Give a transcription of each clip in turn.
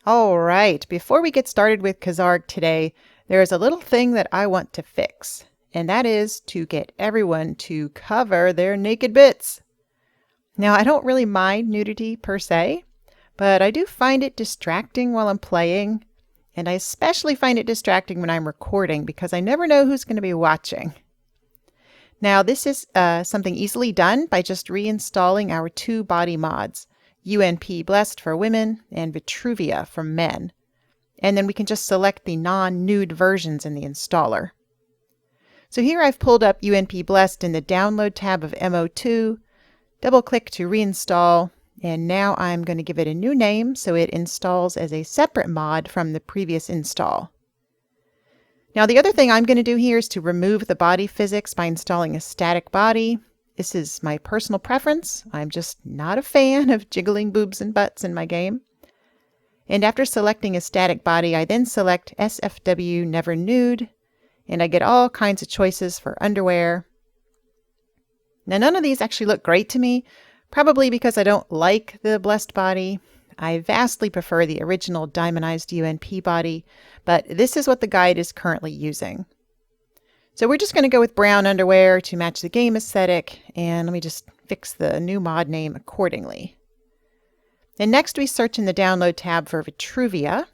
All right, before we get started with Kazarg today, there is a little thing that I want to fix, and that is to get everyone to cover their naked bits. Now, I don't really mind nudity per se, but I do find it distracting while I'm playing, and I especially find it distracting when I'm recording because I never know who's going to be watching. Now, this is something easily done by just reinstalling our two body mods. UNP Blessed for women and Vitruvia for men. And then we can just select the non-nude versions in the installer. So here I've pulled up UNP Blessed in the Download tab of MO2, double-click to reinstall, and now I'm going to give it a new name so it installs as a separate mod from the previous install. Now the other thing I'm going to do here is to remove the body physics by installing a static body. This is my personal preference. I'm just not a fan of jiggling boobs and butts in my game. And after selecting a static body, I then select SFW Never Nude, and I get all kinds of choices for underwear. Now, none of these actually look great to me, probably because I don't like the blessed body. I vastly prefer the original diamondized UNP body, but this is what the guide is currently using. So we're just going to go with brown underwear to match the game aesthetic, and let me just fix the new mod name accordingly. And next we search in the Download tab for Vitruvia,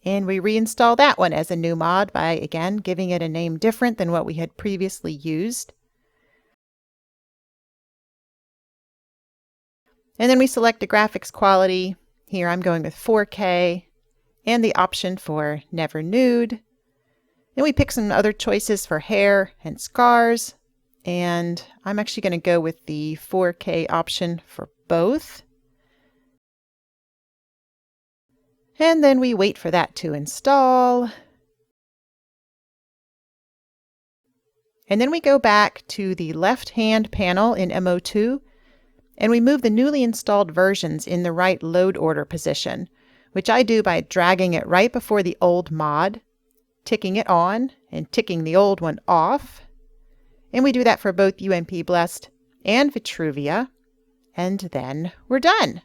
and we reinstall that one as a new mod by, again, giving it a name different than what we had previously used. And then we select the graphics quality. Here I'm going with 4K, and the option for Never Nude. Then we pick some other choices for hair and scars, and I'm actually going to go with the 4K option for both. And then we wait for that to install. And then we go back to the left-hand panel in MO2, and we move the newly installed versions in the right load order position, which I do by dragging it right before the old mod, ticking it on, and ticking the old one off. And we do that for both UNP Blessed and Vitruvia, and then we're done.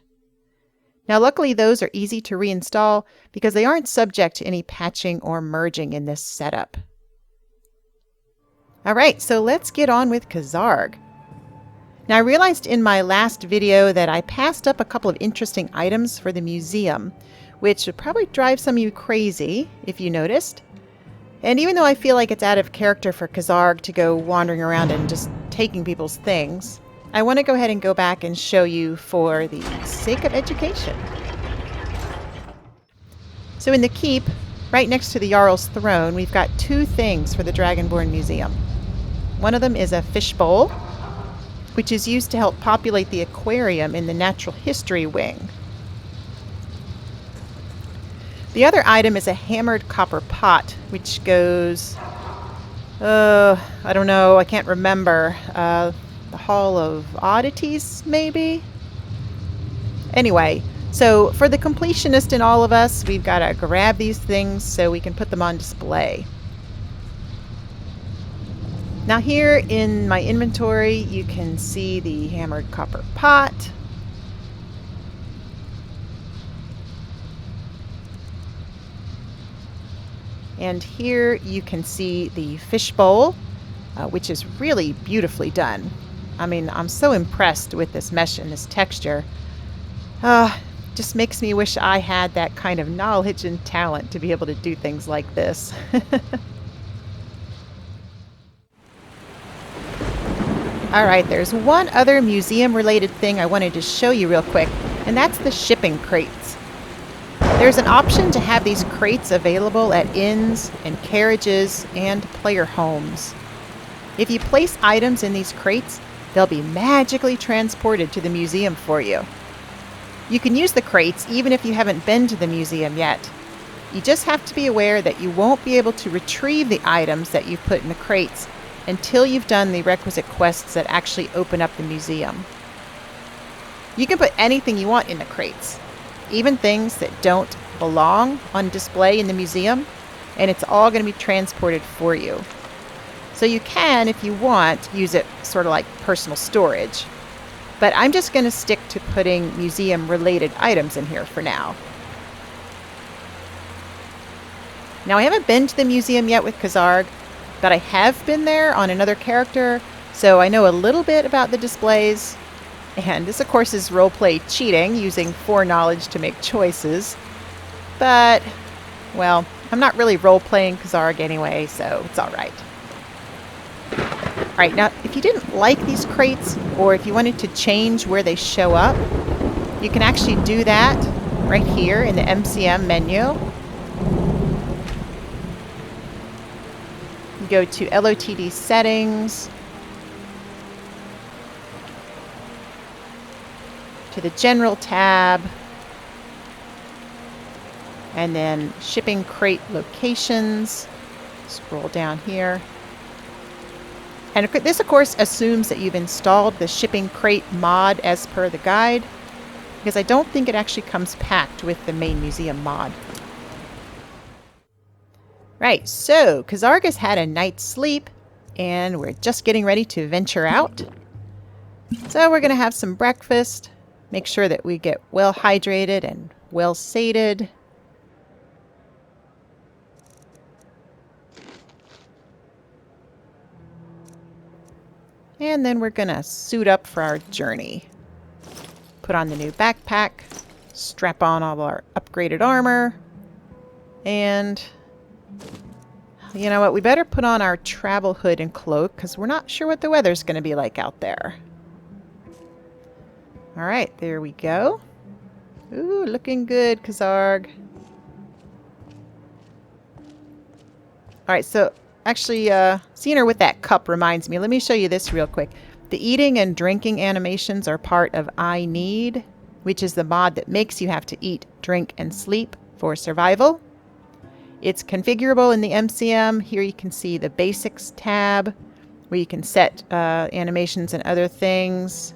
Now luckily those are easy to reinstall because they aren't subject to any patching or merging in this setup. Alright, so let's get on with Kazarg. Now I realized in my last video that I passed up a couple of interesting items for the museum, which would probably drive some of you crazy if you noticed. And even though I feel like it's out of character for Kazarg to go wandering around and just taking people's things, I want to go ahead and go back and show you for the sake of education. So in the keep, right next to the Jarl's throne, we've got two things for the Dragonborn Museum. One of them is a fishbowl, which is used to help populate the aquarium in the natural history wing. The other item is a hammered copper pot, which goes, I don't know, I can't remember, the Hall of Oddities, maybe? Anyway, so for the completionist in all of us, we've got to grab these things so we can put them on display. Now here in my inventory, you can see the hammered copper pot. And here you can see the fishbowl, which is really beautifully done. I mean, I'm so impressed with this mesh and this texture. Just makes me wish I had that kind of knowledge and talent to be able to do things like this. All right, there's one other museum-related thing I wanted to show you real quick, and that's the shipping crates. There's an option to have these crates available at inns and carriages and player homes. If you place items in these crates, they'll be magically transported to the museum for you. You can use the crates even if you haven't been to the museum yet. You just have to be aware that you won't be able to retrieve the items that you've put in the crates until you've done the requisite quests that actually open up the museum. You can put anything you want in the crates, even things that don't belong on display in the museum, and it's all going to be transported for you. So you can, if you want, use it sort of like personal storage. But I'm just going to stick to putting museum-related items in here for now. Now, I haven't been to the museum yet with Kazarg, but I have been there on another character, so I know a little bit about the displays. And this, of course, is roleplay cheating, using foreknowledge to make choices. But, well, I'm not really role-playing Kazarg anyway, so it's all right. All right, now, if you didn't like these crates, or if you wanted to change where they show up, you can actually do that right here in the MCM menu. You go to LOTD settings, to the general tab, and then shipping crate locations. Scroll down here. And this, of course, assumes that you've installed the shipping crate mod as per the guide, because I don't think it actually comes packed with the main museum mod. Right, so Kazarg has had a night's sleep, and we're just getting ready to venture out. So we're going to have some breakfast, make sure that we get well hydrated and well sated. And then we're going to suit up for our journey. Put on the new backpack, strap on all our upgraded armor, and you know what? We better put on our travel hood and cloak because we're not sure what the weather's going to be like out there. All right, there we go. Ooh, looking good, Kazarg. All right, so actually, seeing her with that cup reminds me. Let me show you this real quick. The eating and drinking animations are part of I Need, which is the mod that makes you have to eat, drink, and sleep for survival. It's configurable in the MCM. Here you can see the Basics tab, where you can set animations and other things.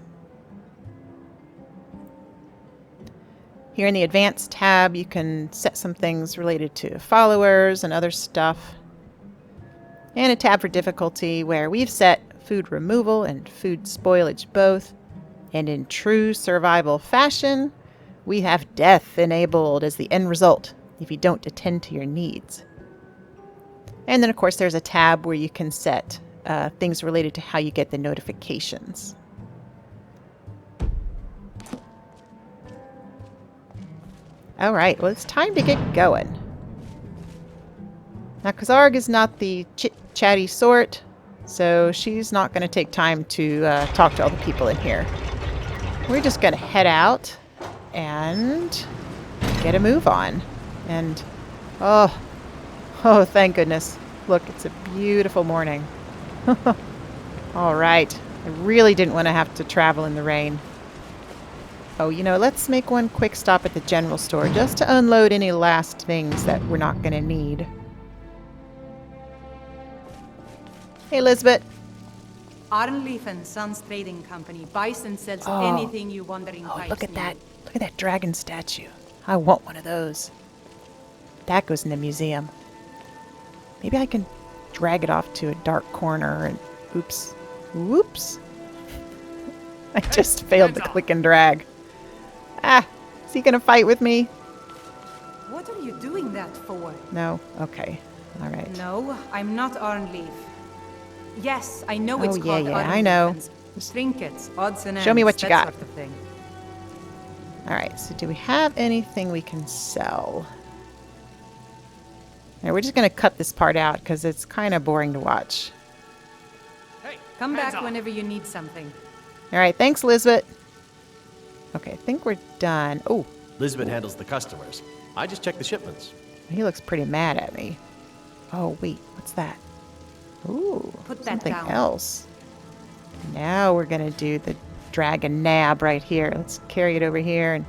Here in the Advanced tab, you can set some things related to followers and other stuff. And a tab for difficulty where we've set food removal and food spoilage both. And in true survival fashion, we have death enabled as the end result if you don't attend to your needs. And then, of course, there's a tab where you can set things related to how you get the notifications. All right, well, it's time to get going. Now, Kazarg is not the chit-chatty sort, so she's not going to take time to talk to all the people in here. We're just going to head out and get a move on. And, oh, thank goodness. Look, it's a beautiful morning. All right. I really didn't want to have to travel in the rain. Oh, you know, let's make one quick stop at the general store just to unload any last things that we're not going to need. Hey, Elizabeth. Arnleif and Sons Trading Company buys and sells anything you wandering pipes look at need. that. Look at that dragon statue. I want one of those. That goes in the museum. Maybe I can drag it off to a dark corner and oops. Whoops. I just failed the click and drag. Ah, is he going to fight with me? What are you doing that for? No? Okay. All right. No, I'm not Arnleif. Yes, I know it's called yeah, I know. Trinkets, odds and ends, Show me what you got. Sort of thing. All right, so do we have anything we can sell? All right, we're just going to cut this part out because it's kind of boring to watch. Hey, come back whenever you need something. All right, thanks, Elizabeth. Okay, I think we're done. Oh, Elizabeth handles the customers. I just check the shipments. he looks pretty mad at me. Oh, wait, what's that? Ooh, Put that something down. else. Now we're going to do the dragon nab right here. Let's carry it over here and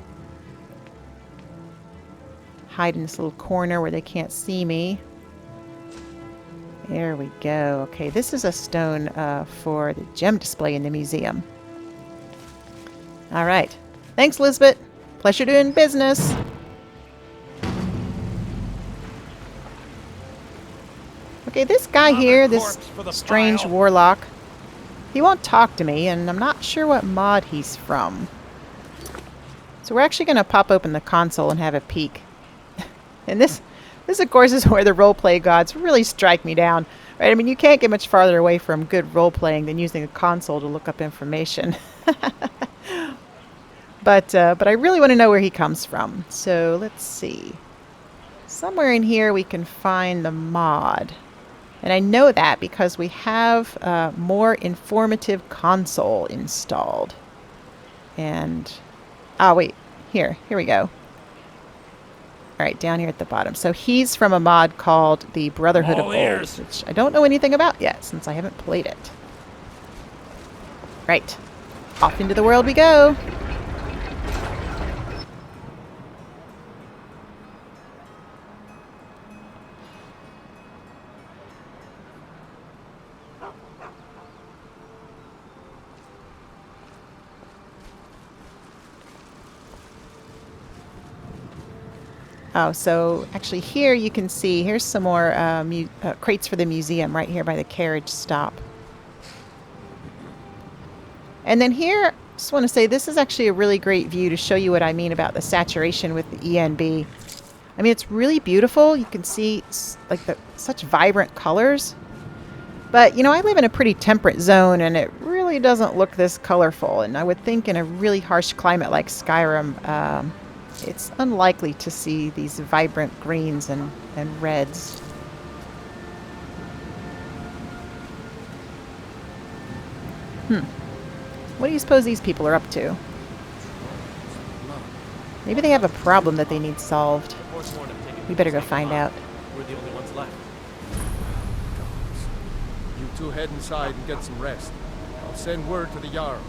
hide in this little corner where they can't see me. There we go. Okay, this is a stone for the gem display in the museum. All right. Thanks, Elizabeth. Pleasure doing business. Okay, this guy here, this strange warlock, he won't talk to me, and I'm not sure what mod he's from. So we're actually going to pop open the console and have a peek. And this of course is where the roleplay gods really strike me down. Right? I mean, you can't get much farther away from good role-playing than using a console to look up information. But I really want to know where he comes from. So let's see. Somewhere in here we can find the mod. And I know that because we have more informative console installed. And, wait, here we go. All right, down here at the bottom. So he's from a mod called the Brotherhood of Olds, which I don't know anything about yet since I haven't played it. Right, off into the world we go. Oh, so actually here you can see, here's some more crates for the museum right here by the carriage stop. And then here, just want to say this is actually a really great view to show you what I mean about the saturation with the ENB. I mean, it's really beautiful. You can see like such vibrant colors. But, you know, I live in a pretty temperate zone and it really doesn't look this colorful. And I would think in a really harsh climate like Skyrim, it's unlikely to see these vibrant greens and reds. What do you suppose these people are up to? Maybe they have a problem that they need solved. We better go find out. We're the only ones left. You two head inside and get some rest. I'll send word to the Jarl.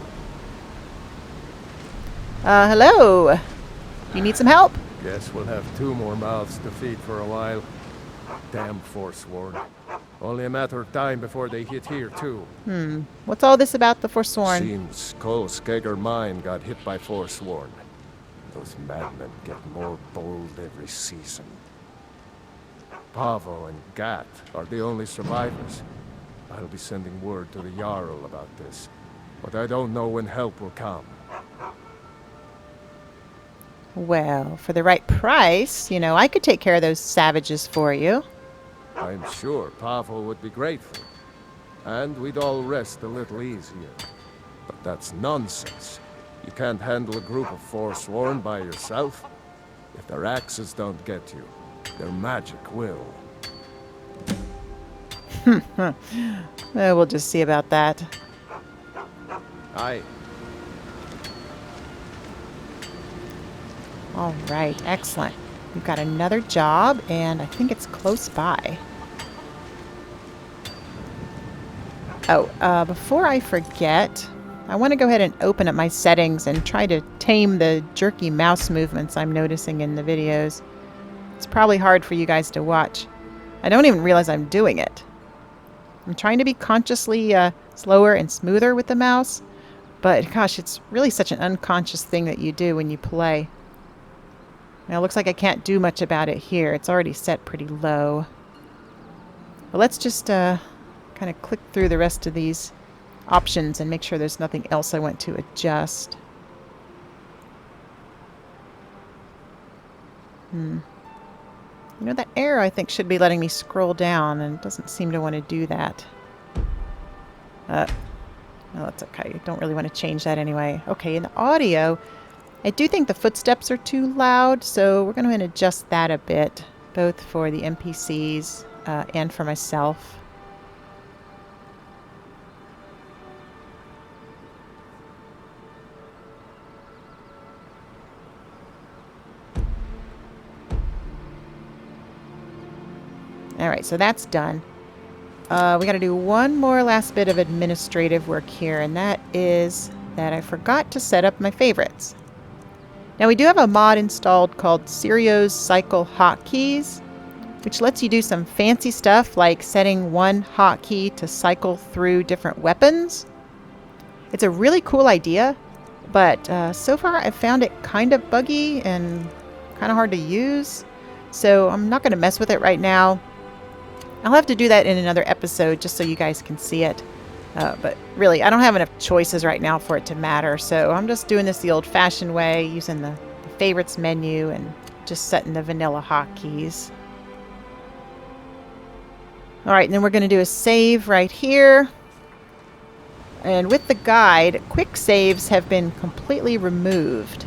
Hello. You need some help? Guess we'll have 2 more mouths to feed for a while. Damn Forsworn. Only a matter of time before they hit here, too. What's all this about the Forsworn? Seems Cole Skegger mine got hit by Forsworn. Those madmen get more bold every season. Pavo and Gat are the only survivors. I'll be sending word to the Jarl about this, but I don't know when help will come. Well, for the right price, you know, I could take care of those savages for you. I'm sure Pavo would be grateful, and we'd all rest a little easier. But that's nonsense. You can't handle a group of Forsworn by yourself. If their axes don't get you, their magic will. We'll just see about that. Aye. All right, excellent. We've got another job, and I think it's close by. Oh, before I forget, I want to go ahead and open up my settings and try to tame the jerky mouse movements I'm noticing in the videos. It's probably hard for you guys to watch. I don't even realize I'm doing it. I'm trying to be consciously slower and smoother with the mouse, but gosh, it's really such an unconscious thing that you do when you play. Now, it looks like I can't do much about it here. It's already set pretty low. But let's just kind of click through the rest of these options and make sure there's nothing else I want to adjust. You know, that arrow I think should be letting me scroll down, and it doesn't seem to want to do that. No, that's okay. I don't really want to change that anyway. Okay, in the audio, I do think the footsteps are too loud, so we're going to adjust that a bit, both for the NPCs and for myself. All right, so that's done. We got to do one more last bit of administrative work here, and that is that I forgot to set up my favorites. Now, we do have a mod installed called Sirio's Cycle Hotkeys, which lets you do some fancy stuff like setting one hotkey to cycle through different weapons. It's a really cool idea, but so far I've found it kind of buggy and kind of hard to use, so I'm not going to mess with it right now. I'll have to do that in another episode just so you guys can see it. But really, I don't have enough choices right now for it to matter, so I'm just doing this the old-fashioned way, using the favorites menu and just setting the vanilla hotkeys. Alright, and then we're going to do a save right here. And with the guide, quick saves have been completely removed.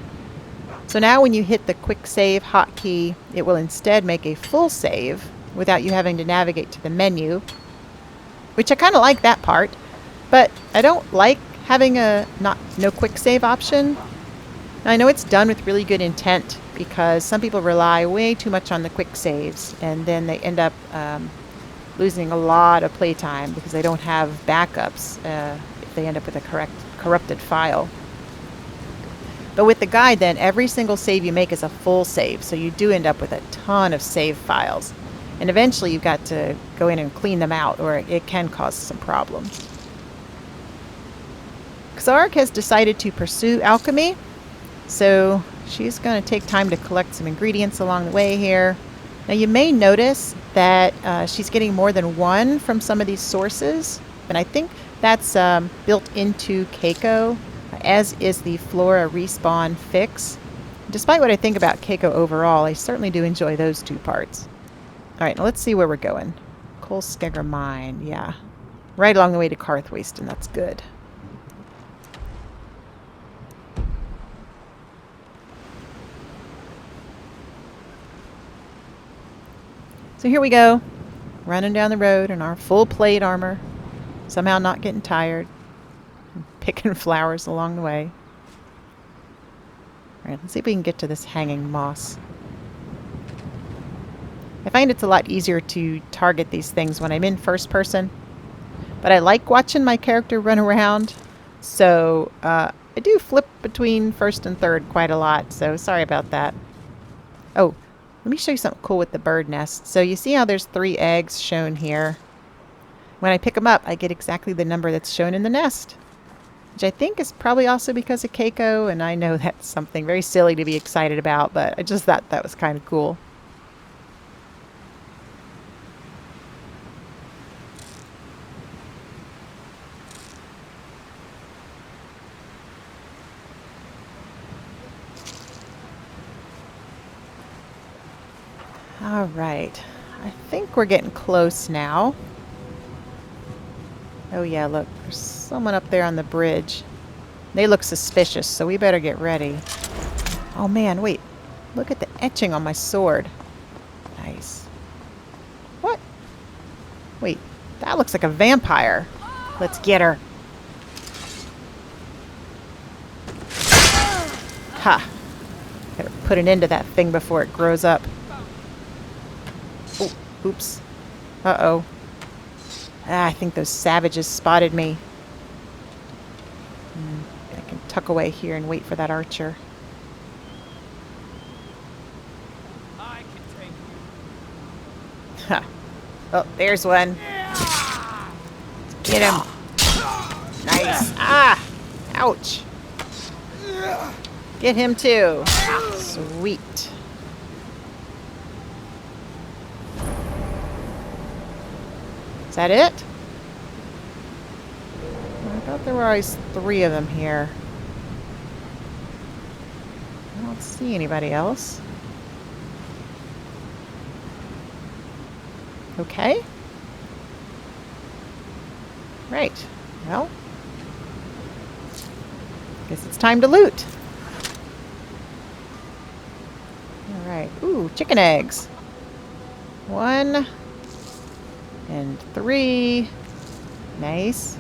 So now when you hit the quick save hotkey, it will instead make a full save without you having to navigate to the menu, which I kind of like that part, but I don't like having a no quick save option. Now, I know it's done with really good intent because some people rely way too much on the quick saves, and then they end up losing a lot of playtime because they don't have backups if they end up with a corrupted file. But with the guide, then, every single save you make is a full save, so you do end up with a ton of save files. And eventually you've got to go in and clean them out, or it can cause some problems. Xarg has decided to pursue alchemy, so she's going to take time to collect some ingredients along the way here. Now you may notice that she's getting more than one from some of these sources, and I think that's built into Keiko, as is the Flora respawn fix. Despite what I think about Keiko overall, I certainly do enjoy those two parts. Alright, now let's see where we're going. Kolskegger Mine, yeah. Right along the way to Karthwaste, and that's good. So here we go, running down the road in our full plate armor, somehow not getting tired, picking flowers along the way. Alright, let's see if we can get to this hanging moss. I find it's a lot easier to target these things when I'm in first person, but I like watching my character run around, so I do flip between first and third quite a lot, so sorry about that. Oh, let me show you something cool with the bird nest. So you see how there's 3 eggs shown here? When I pick them up, I get exactly the number that's shown in the nest, which I think is probably also because of Keiko, and I know that's something very silly to be excited about, but I just thought that was kind of cool. All right, I think we're getting close now. Oh yeah, look, there's someone up there on the bridge. They look suspicious, so we better get ready. Oh man, wait, look at the etching on my sword. Nice. What? Wait, that looks like a vampire. Let's get her. Ha! Gotta put an end to that thing before it grows up. Oh, oops. Uh-oh. Ah, I think those savages spotted me. I can tuck away here and wait for that archer. I can take you. Ha. Oh, there's one. Get him. Nice. Ah! Ouch. Get him too. Sweet. Is that it? I thought there were always 3 of them here. I don't see anybody else. Okay. Right. Well, guess it's time to loot. Alright. Ooh, chicken eggs. 1 and 3. Nice.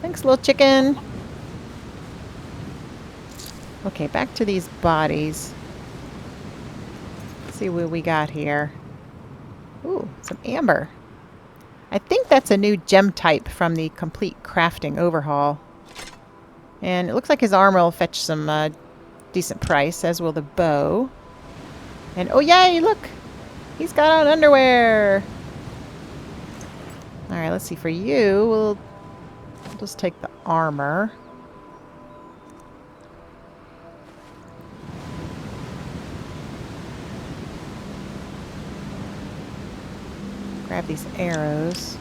Thanks, little chicken. Okay, back to these bodies. Let's see what we got here. Ooh, some amber. I think that's a new gem type from the complete crafting overhaul. And it looks like his armor will fetch some decent price, as will the bow. And oh yay, look! He's got on underwear! Alright, let's see. For you, we'll just take the armor. grab these arrows.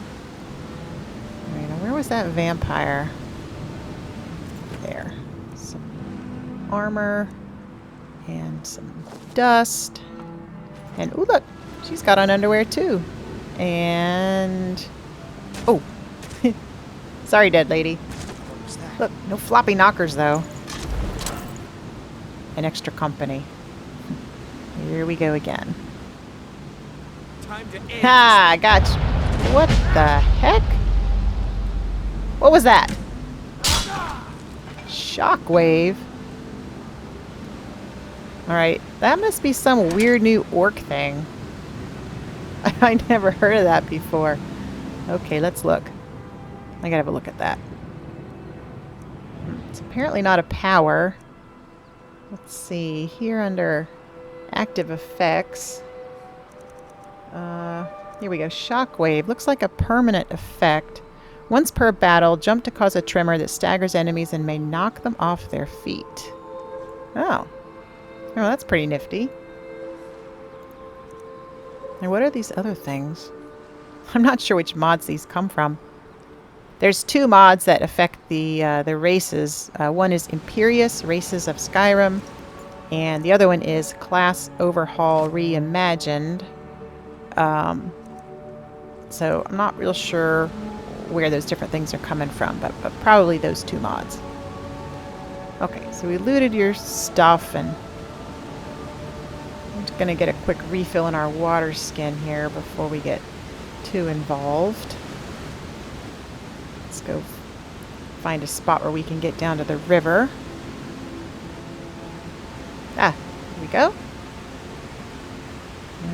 Alright, now where was that vampire? There. Some armor. And some dust. And, ooh, look! She's got on underwear, too. And... oh! Sorry, dead lady. Look, no floppy knockers, though. An extra company. Here we go again. Time to end Ha! I got you. What the heck? What was that? Shockwave. Alright, that must be some weird new orc thing. I never heard of that before. Okay, let's look. I gotta have a look at that. It's apparently not a power. Let's see. Here under active effects. Here we go. Shockwave. Looks like a permanent effect. Once per battle, jump to cause a tremor that staggers enemies and may knock them off their feet. Oh. Oh, that's pretty nifty. And what are these other things? I'm not sure which mods these come from. There's two mods that affect the races. One is Imperious, Races of Skyrim, and the other one is Class Overhaul Reimagined. So I'm not real sure where those different things are coming from, but probably those two mods. Okay, so we looted your stuff, and I'm just going to get a quick refill in our water skin here before we get too involved. Let's go find a spot where we can get down to the river. Ah, here we go.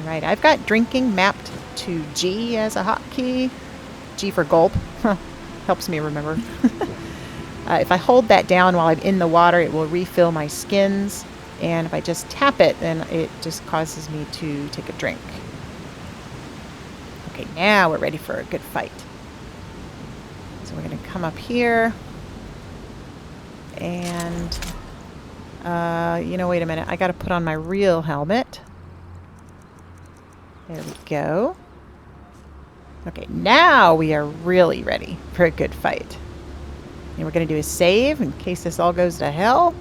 Alright, I've got drinking mapped to G as a hotkey. G for gulp. Helps me remember. If I hold that down while I'm in the water, it will refill my skins. And if I just tap it, then it just causes me to take a drink. Okay, now we're ready for a good fight. So we're going to come up here. And, wait a minute. I got to put on my real helmet. There we go. Okay, now we are really ready for a good fight. And we're going to do a save in case this all goes to hell.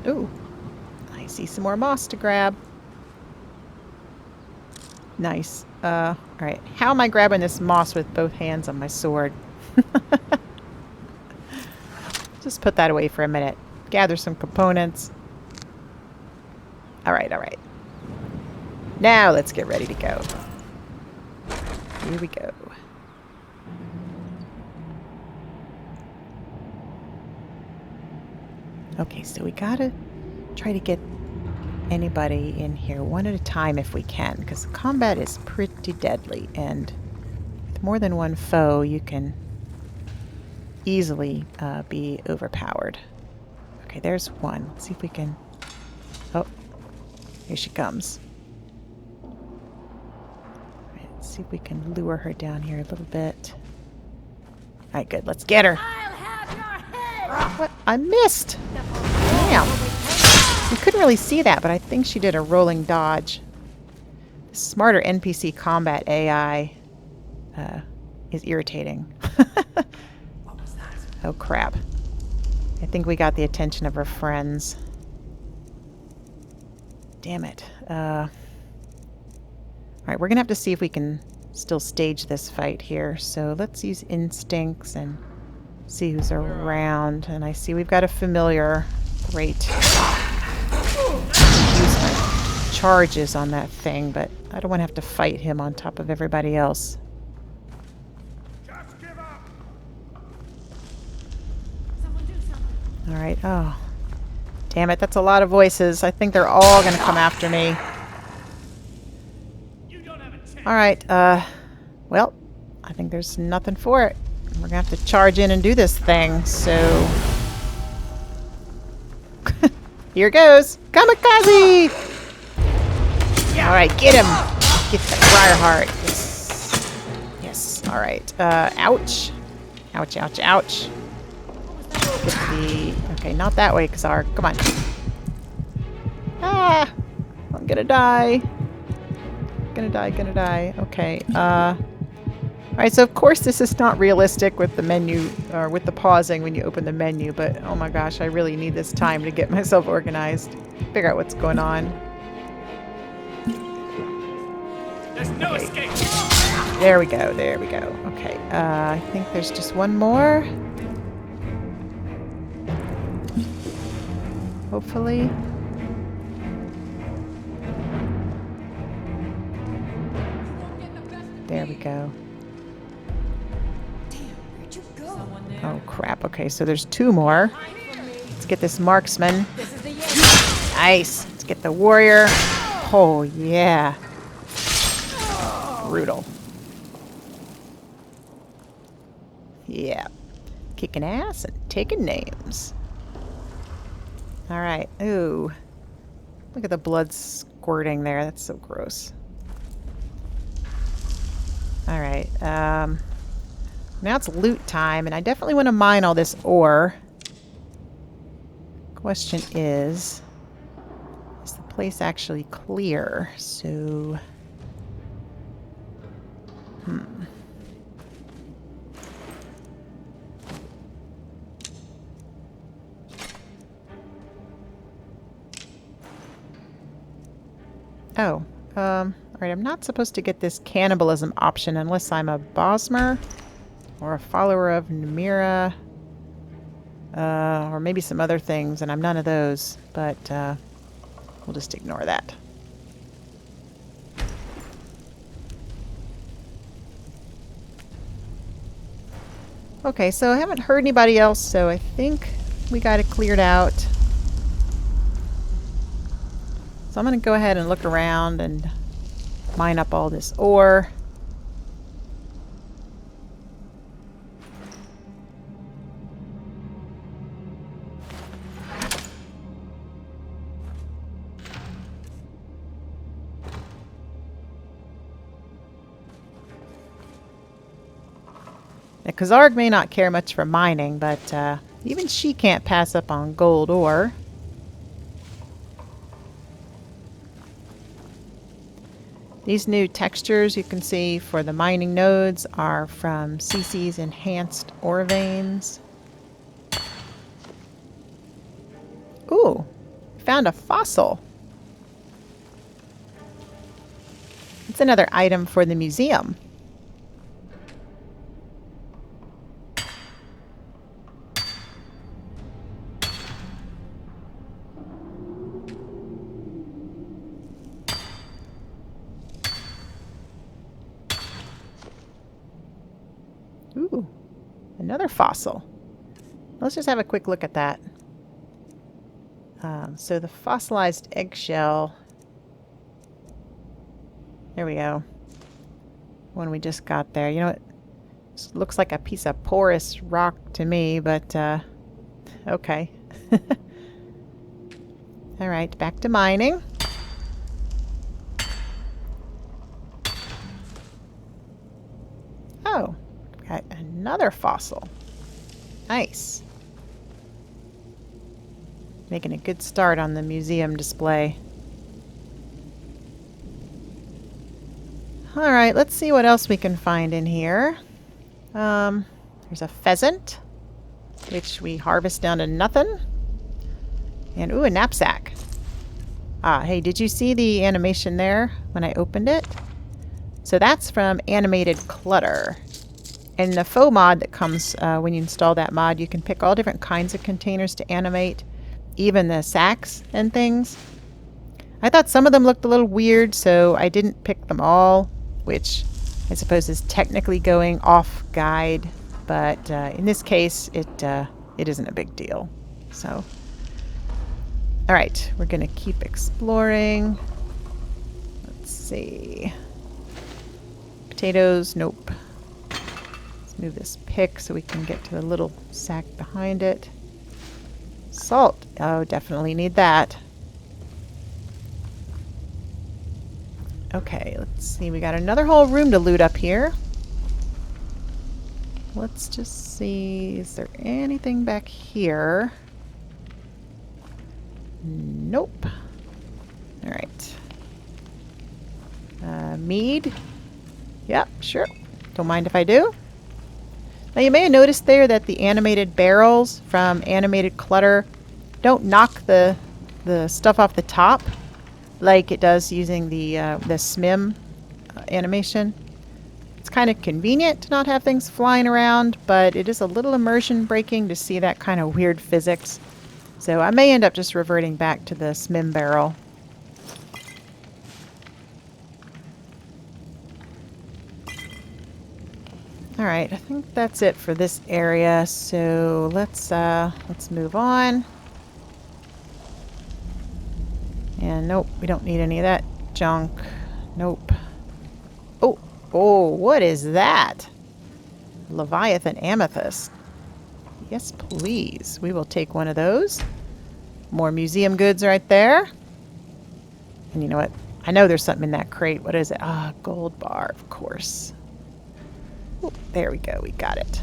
Ooh, I see some more moss to grab. Nice. Alright, how am I grabbing this moss with both hands on my sword? Just put that away for a minute. Gather some components. Alright, alright. Now let's get ready to go. Here we go. Okay, so we gotta try to get anybody in here one at a time if we can, because combat is pretty deadly, and with more than one foe, you can easily be overpowered. Okay, there's one. Let's see if we can... oh, here she comes. Right, let's see if we can lure her down here a little bit. Alright, good. Let's get her. I'll have your head! What? I missed! Damn. You couldn't really see that, but I think she did a rolling dodge. The smarter NPC combat AI is irritating. What was that? Oh, crap. I think we got the attention of her friends. Damn it. Alright, we're going to have to see if we can still stage this fight here. So let's use instincts and see who's around. And I see we've got a familiar. Great. Use my charges on that thing, but I don't want to have to fight him on top of everybody else. Just give up. Someone do something. Alright, oh. Damn it, that's a lot of voices. I think they're all gonna come after me. You don't have a chance. Alright, well, I think there's nothing for it. We're gonna have to charge in and do this thing, so... Here goes! Kamikaze! Alright, get him! Get the Briarheart. Yes. Yes, alright. Ouch. Ouch, ouch, ouch. Get the... okay, not that way, Kazar. Come on. Ah! Ah! I'm gonna die. Gonna die. Okay. Alright, so of course this is not realistic with the menu, or with the pausing when you open the menu, but oh my gosh, I really need this time to get myself organized. Figure out what's going on. There's no escape. There we go. Okay, I think there's just one more. Hopefully. There we go. Oh crap, okay, so there's two more. Let's get this marksman. Nice. Let's get the warrior. Oh yeah. Brutal. Yeah. Kicking ass and taking names. Alright. Ooh. Look at the blood squirting there. That's so gross. Alright. Now it's loot time, and I definitely want to mine all this ore. Question is the place actually clear? So... Oh, alright, I'm not supposed to get this cannibalism option unless I'm a Bosmer or a follower of Namira, or maybe some other things, and I'm none of those, but we'll just ignore that. Okay, so I haven't heard anybody else, so I think we got it cleared out. So I'm going to go ahead and look around and mine up all this ore. Now, Kazarg may not care much for mining, but even she can't pass up on gold ore. These new textures you can see for the mining nodes are from CC's enhanced ore veins. Ooh, found a fossil. It's another item for the museum. Ooh, another fossil. Let's just have a quick look at that. So the fossilized eggshell. There we go. One we just got there. You know what? This looks like a piece of porous rock to me, but okay. All right, back to mining. Oh. Got another fossil. Nice. Making a good start on the museum display. Alright, let's see what else we can find in here. There's a pheasant, which we harvest down to nothing. And, ooh, a knapsack. Ah, hey, did you see the animation there when I opened it? So that's from Animated Clutter. And the faux mod that comes when you install that mod, you can pick all different kinds of containers to animate, even the sacks and things. I thought some of them looked a little weird, so I didn't pick them all, which I suppose is technically going off guide, but in this case, it isn't a big deal. So, all right, we're gonna keep exploring. Let's see. Potatoes, nope. Move this pick so we can get to the little sack behind it. Salt. Oh, definitely need that. Okay, let's see. We got another whole room to loot up here. Let's just see. Is there anything back here? Nope. All right. Mead. Yep, sure. Don't mind if I do. Now you may have noticed there that the animated barrels from Animated Clutter don't knock the stuff off the top like it does using the SMIM animation. It's kind of convenient to not have things flying around, but it is a little immersion breaking to see that kind of weird physics. So I may end up just reverting back to the SMIM barrel. All right, I think that's it for this area. So let's move on. And nope, we don't need any of that junk. Nope. Oh, what is that? Leviathan amethyst. Yes, please. We will take one of those. More museum goods right there. And you know what? I know there's something in that crate. What is it? Ah, gold bar, of course. Oh, there we go. We got it.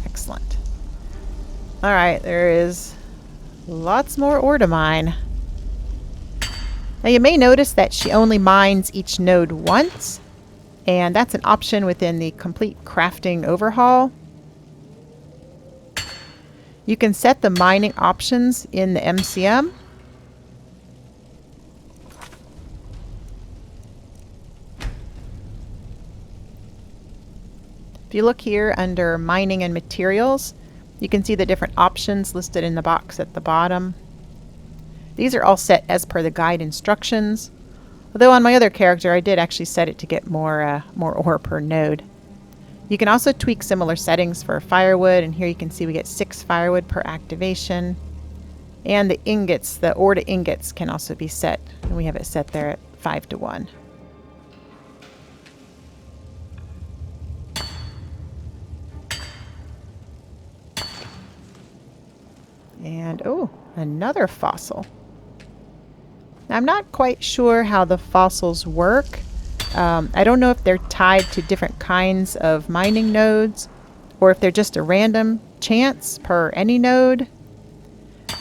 Excellent. All right, there is lots more ore to mine. Now you may notice that she only mines each node once, and that's an option within the complete crafting overhaul. You can set the mining options in the MCM. If you look here under mining and materials, you can see the different options listed in the box at the bottom. These are all set as per the guide instructions, although on my other character I did actually set it to get more ore per node. You can also tweak similar settings for firewood, and here you can see we get 6 firewood per activation. And the ingots, the ore to ingots, can also be set, and we have it set there at 5:1. And oh, another fossil. Now, I'm not quite sure how the fossils work. I don't know if they're tied to different kinds of mining nodes or if they're just a random chance per any node.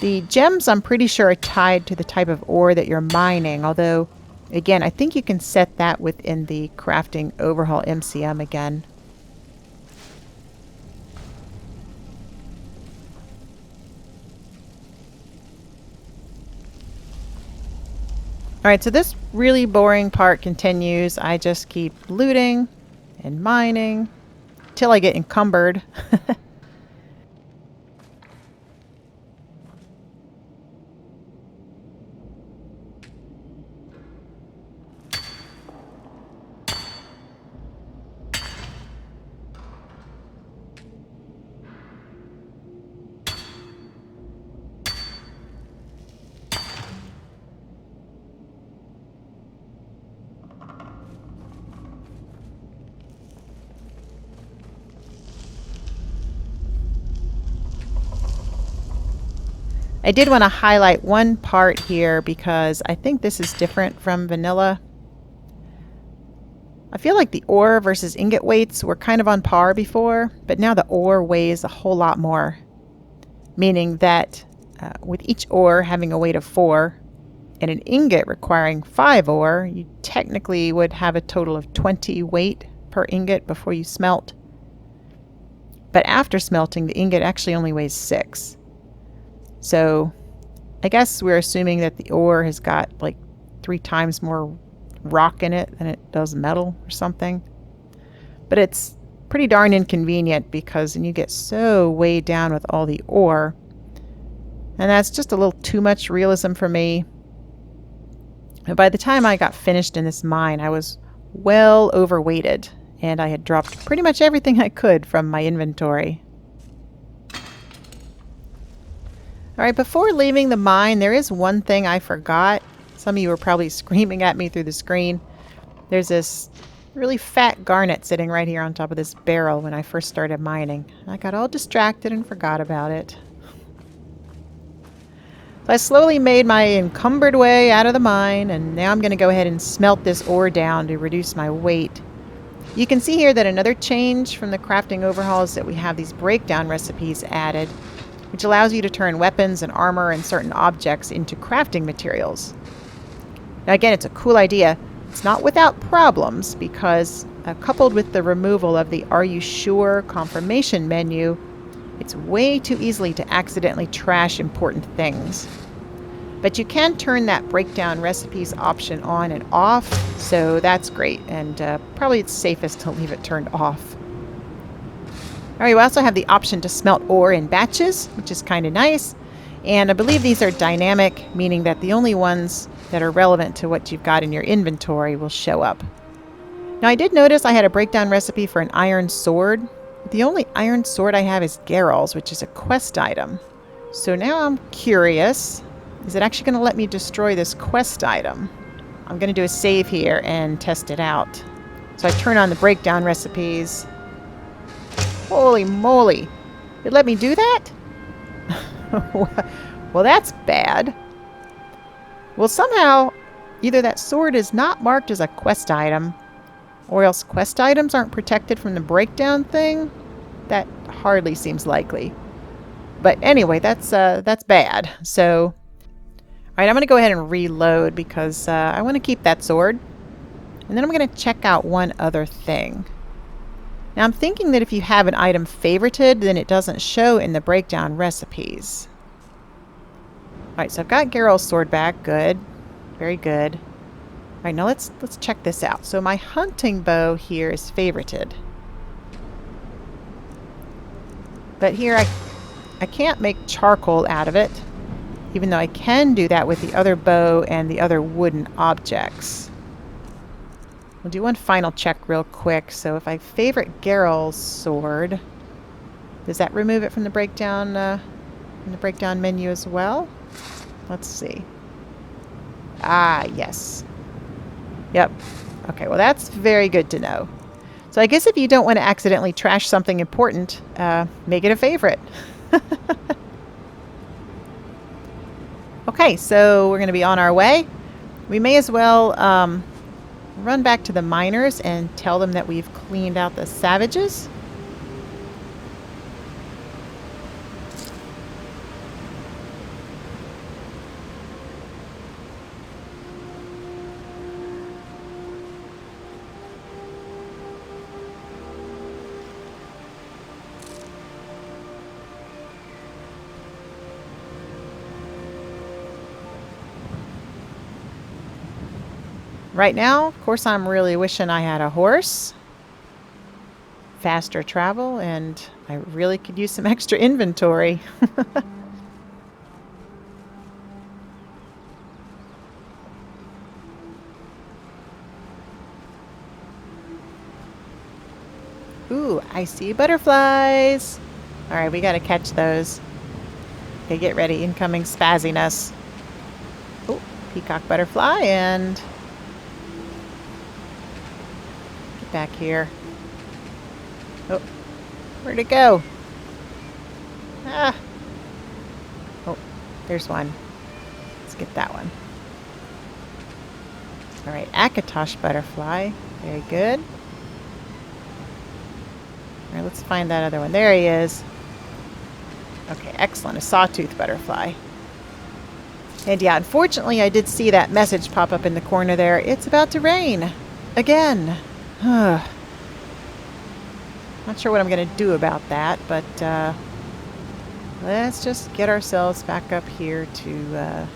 The gems, I'm pretty sure, are tied to the type of ore that you're mining, although, again, I think you can set that within the crafting overhaul MCM again. Alright, so this really boring part continues. I just keep looting and mining till I get encumbered. I did want to highlight one part here because I think this is different from vanilla. I feel like the ore versus ingot weights were kind of on par before, but now the ore weighs a whole lot more. Meaning that with each ore having a weight of 4 and an ingot requiring 5 ore, you technically would have a total of 20 weight per ingot before you smelt. But after smelting, the ingot actually only weighs 6. So I guess we're assuming that the ore has got like 3 times more rock in it than it does metal or something. But it's pretty darn inconvenient because then you get so weighed down with all the ore. And that's just a little too much realism for me. And by the time I got finished in this mine, I was well overweighted, and I had dropped pretty much everything I could from my inventory. Alright, before leaving the mine, there is one thing I forgot. Some of you were probably screaming at me through the screen. There's this really fat garnet sitting right here on top of this barrel when I first started mining. I got all distracted and forgot about it. So I slowly made my encumbered way out of the mine, and now I'm going to go ahead and smelt this ore down to reduce my weight. You can see here that another change from the crafting overhaul is that we have these breakdown recipes added, which allows you to turn weapons and armor and certain objects into crafting materials. Now again, it's a cool idea. It's not without problems because coupled with the removal of the Are You Sure confirmation menu, it's way too easily to accidentally trash important things. But you can turn that breakdown recipes option on and off, so that's great, and probably it's safest to leave it turned off. Alright, we also have the option to smelt ore in batches, which is kind of nice. And I believe these are dynamic, meaning that the only ones that are relevant to what you've got in your inventory will show up. Now I did notice I had a breakdown recipe for an iron sword. The only iron sword I have is Geralt's, which is a quest item. So now I'm curious, is it actually going to let me destroy this quest item? I'm going to do a save here and test it out. So I turn on the breakdown recipes. Holy moly! It let me do that? Well, that's bad. Well, somehow, either that sword is not marked as a quest item, or else quest items aren't protected from the breakdown thing? That hardly seems likely. But anyway, that's bad. So, alright, I'm going to go ahead and reload because I want to keep that sword. And then I'm going to check out one other thing. Now I'm thinking that if you have an item favorited, then it doesn't show in the breakdown recipes. Alright, so I've got Geralt's sword back. Good. Very good. Alright, now let's check this out. So my hunting bow here is favorited. But here I can't make charcoal out of it, even though I can do that with the other bow and the other wooden objects. We'll do one final check real quick. So if I favorite Geralt's sword, does that remove it from the breakdown menu as well? Let's see. Ah, yes. Yep. Okay, well that's very good to know. So I guess if you don't want to accidentally trash something important, make it a favorite. Okay, so we're going to be on our way. We may as well run back to the miners and tell them that we've cleaned out the savages. Right now, of course, I'm really wishing I had a horse. Faster travel, and I really could use some extra inventory. Ooh, I see butterflies. All right, we got to catch those. Okay, get ready. Incoming spazziness. Oh, peacock butterfly, and get back here. Oh, where'd it go? Ah. Oh, there's one. Let's get that one. All right, Akatosh butterfly. Very good. All right, let's find that other one. There he is. Okay, excellent. A sawtooth butterfly. And yeah, unfortunately, I did see that message pop up in the corner there. It's about to rain. Again. Not sure what I'm going to do about that, but let's just get ourselves back up here to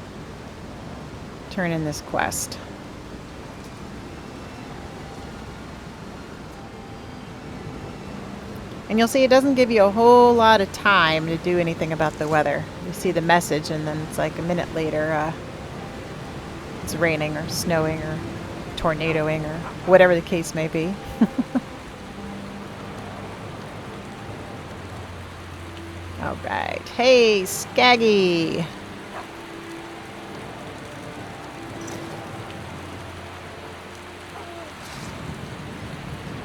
turn in this quest. And you'll see it doesn't give you a whole lot of time to do anything about the weather. You see the message and then it's like a minute later it's raining or snowing or tornadoing or whatever the case may be. All right. Hey, Skaggy.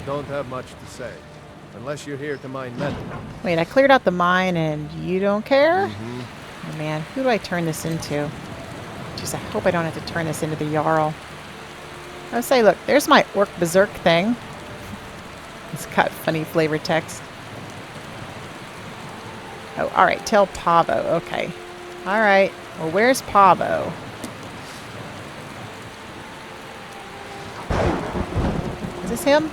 Don't have much to say. Unless you're here to mine metal. Wait, I cleared out the mine and you don't care? Oh man, who do I turn this into? Jeez, I hope I don't have to turn this into the Jarl. I would say, look, there's my Orc Berserk thing. It's got funny flavor text. Oh, alright, tell Pavo. Okay. Alright. Well, where's Pavo? this him?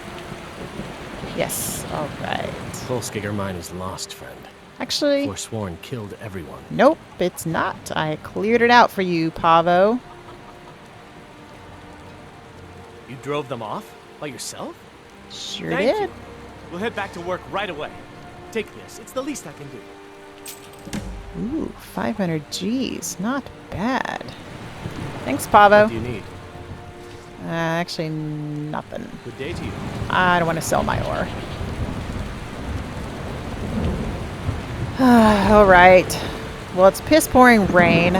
Yes. All right. Volskigger mine is lost, friend. Actually, Forsworn killed everyone. nope, it's not. I cleared it out for you, Pavo. You drove them off? By yourself? Sure Thank did. you. We'll head back to work right away. Take this. It's the least I can do. Ooh, 500 Gs. Not bad. Thanks, Pavo. What do you need? Actually, nothing. Good day to you. I don't want to sell my ore. All right. Well, it's piss pouring rain.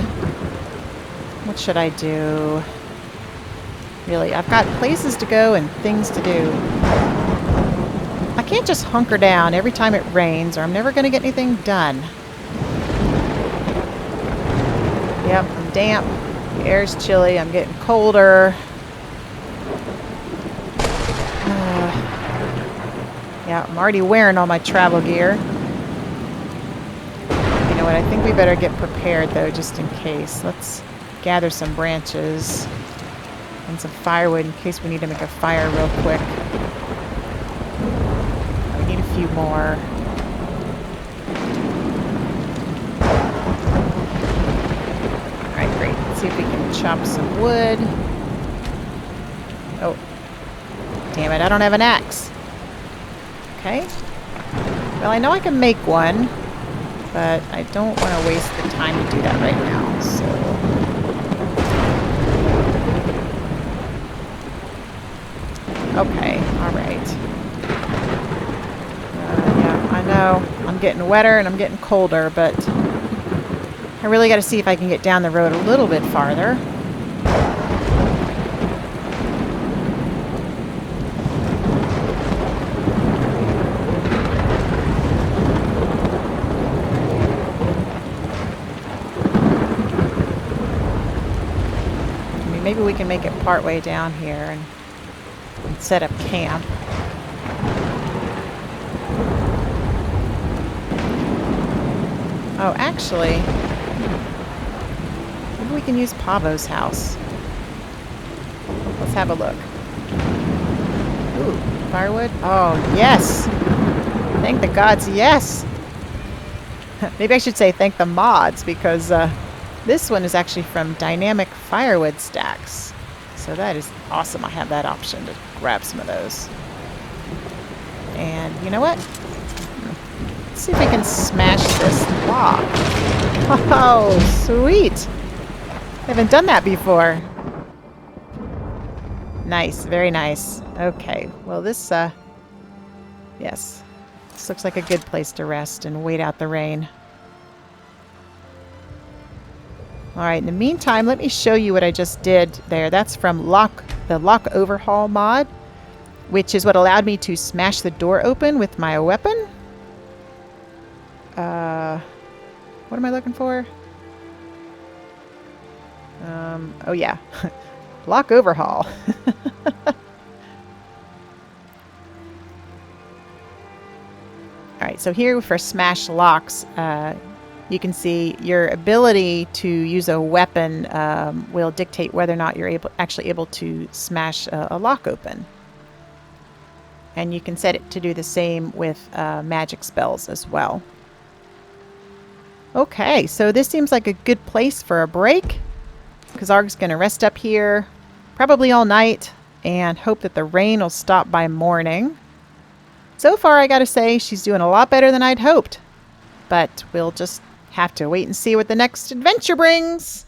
What should I do? Really, I've got places to go and things to do. I can't just hunker down every time it rains or I'm never going to get anything done. Yep, I'm damp. The air's chilly. I'm getting colder. Yeah, I'm already wearing all my travel gear. You know what? I think we better get prepared, though, just in case. Let's gather some branches and some firewood in case we need to make a fire real quick. We need a few more. Alright, great. Let's see if we can chop some wood. Oh. Damn it, I don't have an axe. Okay. Well, I know I can make one, but I don't want to waste the time to do that right now, so... Okay, alright. Yeah, I know. I'm getting wetter and I'm getting colder, but I really got to see if I can get down the road a little bit farther. Maybe we can make it partway down here and set up camp. Oh, actually, maybe we can use Pavo's house. Let's have a look. Ooh, firewood? Oh, yes! Thank the gods, yes! Maybe I should say thank the mods, because this one is actually from Dynamic Firewood Stacks. So that is awesome. I have that option to grab some of those. And you know what? Let's see if we can smash this log. Oh, sweet! I haven't done that before. Nice, very nice. Okay, well this, yes. This looks like a good place to rest and wait out the rain. Alright, in the meantime, let me show you what I just did there. That's from the Lock Overhaul mod, which is what allowed me to smash the door open with my weapon. What am I looking for? Oh yeah. Lock Overhaul. Alright, so here for smash locks, you can see your ability to use a weapon will dictate whether or not you're actually able to smash a lock open. And you can set it to do the same with magic spells as well. Okay, so this seems like a good place for a break. Kazarg's going to rest up here probably all night and hope that the rain will stop by morning. So far, I gotta say, she's doing a lot better than I'd hoped. But we'll just have to wait and see what the next adventure brings.